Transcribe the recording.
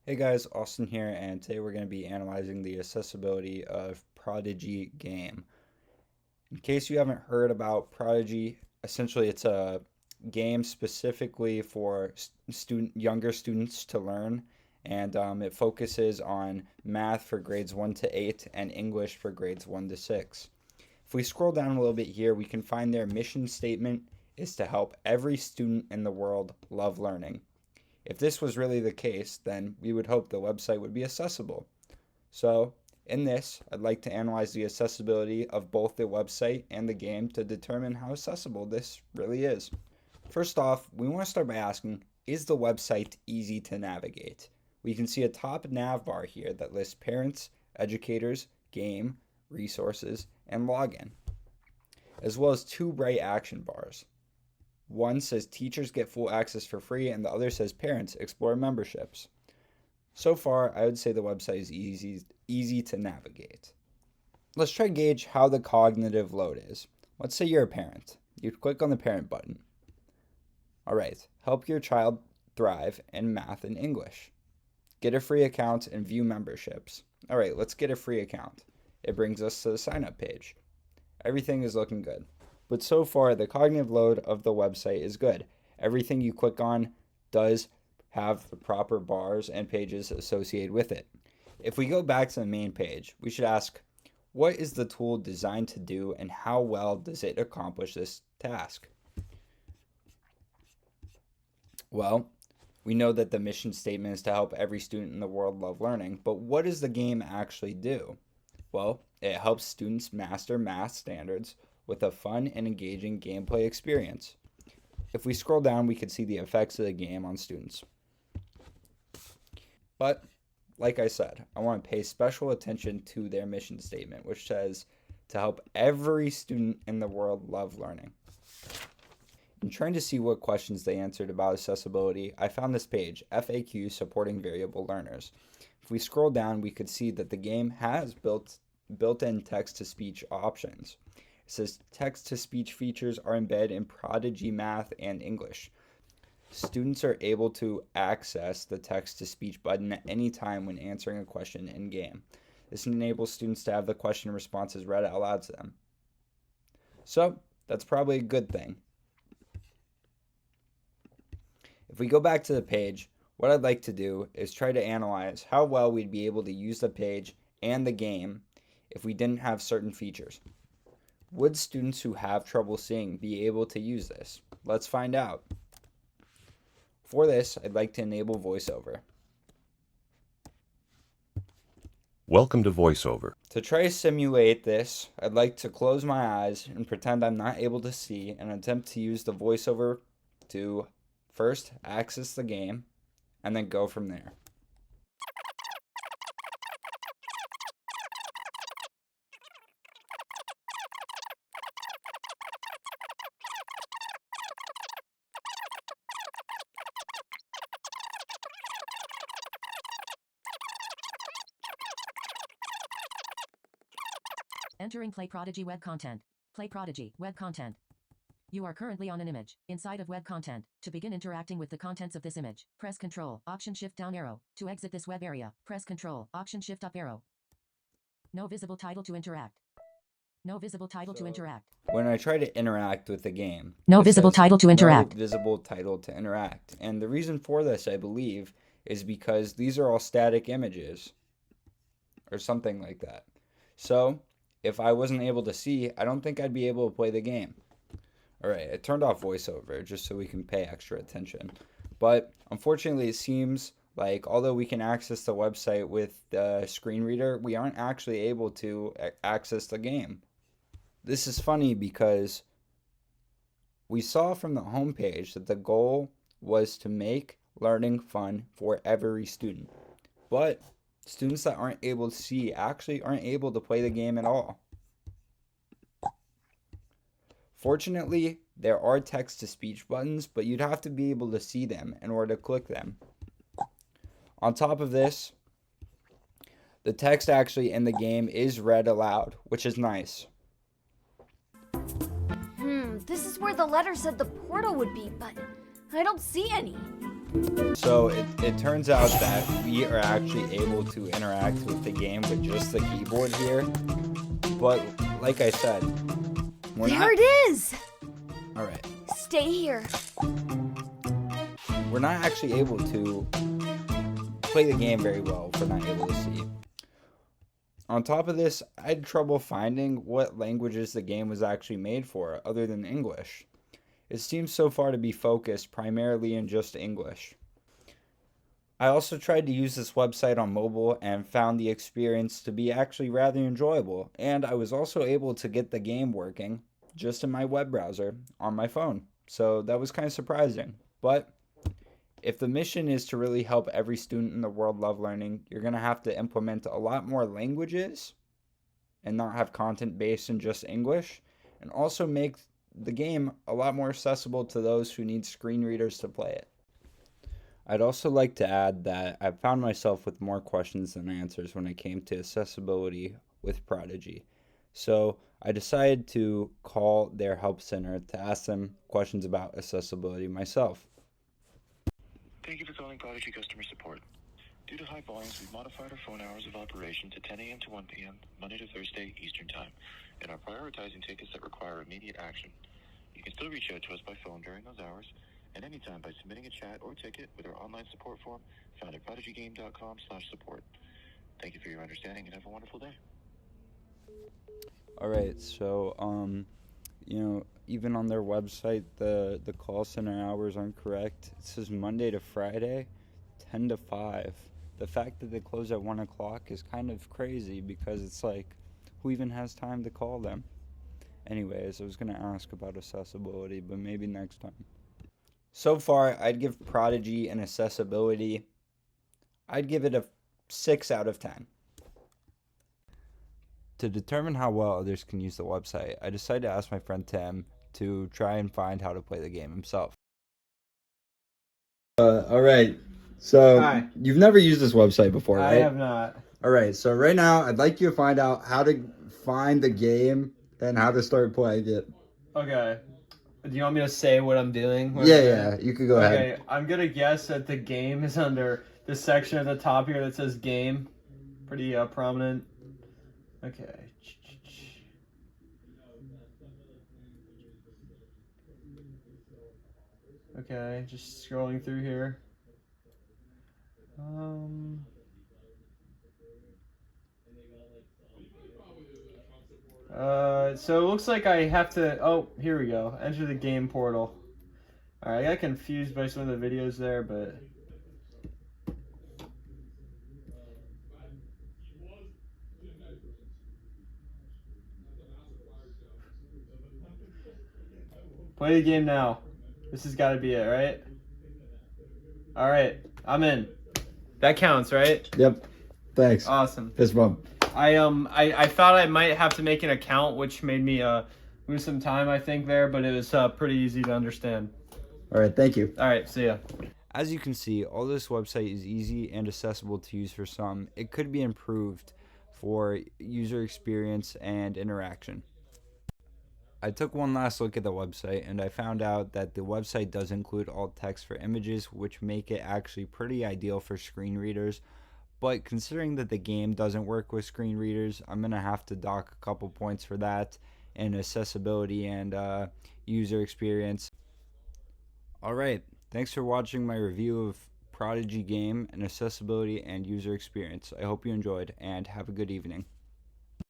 Hey guys, Austin here, and today we're going to be analyzing the accessibility of ProdigyGame. In case you haven't heard about Prodigy, essentially it's a game specifically for younger students to learn, and it focuses on math for grades 1 to 8 and English for grades 1 to 6. If we scroll down a little bit here, we can find their mission statement is to help every student in the world love learning. If this was really the case, then we would hope the website would be accessible. So, in this, I'd like to analyze the accessibility of both the website and the game to determine how accessible this really is. First off, we want to start by asking, is the website easy to navigate? We can see a top nav bar here that lists parents, educators, game, resources, and login, as well as two bright action bars. One says teachers get full access for free, and the other says parents explore memberships. So far, I would say the website is easy to navigate. Let's try to gauge how the cognitive load is. Let's say you're a parent. You click on the parent button. All right, help your child thrive in math and English. Get a free account and view memberships. All right, let's get a free account. It brings us to the sign up page. Everything is looking good. But so far, the cognitive load of the website is good. Everything you click on does have the proper bars and pages associated with it. If we go back to the main page, we should ask, what is the tool designed to do and how well does it accomplish this task? Well, we know that the mission statement is to help every student in the world love learning, but what does the game actually do? Well, it helps students master math standards with a fun and engaging gameplay experience. If we scroll down, we can see the effects of the game on students. But, like I said, I want to pay special attention to their mission statement, which says to help every student in the world love learning. In trying to see what questions they answered about accessibility, I found this page, FAQ supporting variable learners. If we scroll down, we could see that the game has built-in text-to-speech options. It says text-to-speech features are embedded in Prodigy Math and English. Students are able to access the text-to-speech button at any time when answering a question in-game. This enables students to have the question and responses read out loud to them. So, that's probably a good thing. If we go back to the page, what I'd like to do is try to analyze how well we'd be able to use the page and the game if we didn't have certain features. Would students who have trouble seeing be able to use this? Let's find out. For this, I'd like to enable VoiceOver. Welcome to VoiceOver. To try to simulate this, I'd like to close my eyes and pretend I'm not able to see and attempt to use the VoiceOver to first access the game and then go from there. Entering Play Prodigy web content. Play Prodigy web content. You are currently on an image. Inside of web content. To begin interacting with the contents of this image, press Ctrl, Option Shift down arrow. To exit this web area, press Ctrl, Option Shift up arrow. No visible title to interact. No visible title to interact. When I try to interact with the game, No visible title to interact. No visible title to interact. And the reason for this, I believe, is because these are all static images or something like that. So, if I wasn't able to see, I don't think I'd be able to play the game. Alright, I turned off VoiceOver just so we can pay extra attention. But unfortunately, it seems like although we can access the website with the screen reader, we aren't actually able to access the game. This is funny because we saw from the homepage that the goal was to make learning fun for every student. But students that aren't able to see actually aren't able to play the game at all. Fortunately, there are text-to-speech buttons, but you'd have to be able to see them in order to click them. On top of this, the text actually in the game is read aloud, which is nice. This is where the letter said the portal would be, but I don't see any. So it turns out that we are actually able to interact with the game with just the keyboard here. But like I said, There it is! Alright. Stay here. We're not actually able to play the game very well if we're not able to see. On top of this, I had trouble finding what languages the game was actually made for other than English. It seems so far to be focused primarily in just English. I also tried to use this website on mobile and found the experience to be actually rather enjoyable, and I was also able to get the game working just in my web browser on my phone. So that was kind of surprising. But if the mission is to really help every student in the world love learning, you're going to have to implement a lot more languages and not have content based in just English, and also make the game a lot more accessible to those who need screen readers to play it. I'd also like to add that I found myself with more questions than answers when it came to accessibility with Prodigy. So I decided to call their help center to ask them questions about accessibility myself. Thank you for calling Prodigy Customer Support. Due to high volumes, we've modified our phone hours of operation to 10 a.m. to 1 p.m., Monday to Thursday, Eastern Time, and are prioritizing tickets that require immediate action. You can still reach out to us by phone during those hours, and anytime by submitting a chat or ticket with our online support form found at prodigygame.com/support. Thank you for your understanding and have a wonderful day. Alright, so even on their website the call center hours aren't correct. It says Monday to Friday, 10 to 5. The fact that they close at 1 o'clock is kind of crazy because it's like, who even has time to call them? Anyways, I was going to ask about accessibility, but maybe next time. So far, I'd give Prodigy an accessibility. I'd give it a 6 out of 10. To determine how well others can use the website, I decided to ask my friend Tim to try and find how to play the game himself. All right. So Hi. you've never used this website before, I right? have not. All right. So right now, I'd like you to find out how to find the game and how to start playing it. Okay. Do you want me to say what I'm doing? Yeah. You could go ahead. Okay, I'm gonna guess that the game is under this section at the top here that says game. Pretty prominent. Okay. Okay, just scrolling through here. So it looks like I have to. Oh, here we go. Enter the game portal. All right, I got confused by some of the videos there, but. Play the game now. This has got to be it, right? All right, I'm in. That counts, right? Yep. Thanks. Awesome. Fist bump. I thought I might have to make an account, which made me lose some time, I think, there, but it was pretty easy to understand. All right. Thank you. All right, see ya. As you can see, although this website is easy and accessible to use for some, it could be improved for user experience and interaction. I took one last look at the website and I found out that the website does include alt text for images, which make it actually pretty ideal for screen readers. But considering that the game doesn't work with screen readers, I'm going to have to dock a couple points for that and accessibility and user experience. Alright, thanks for watching my review of Prodigy Game and accessibility and user experience. I hope you enjoyed and have a good evening.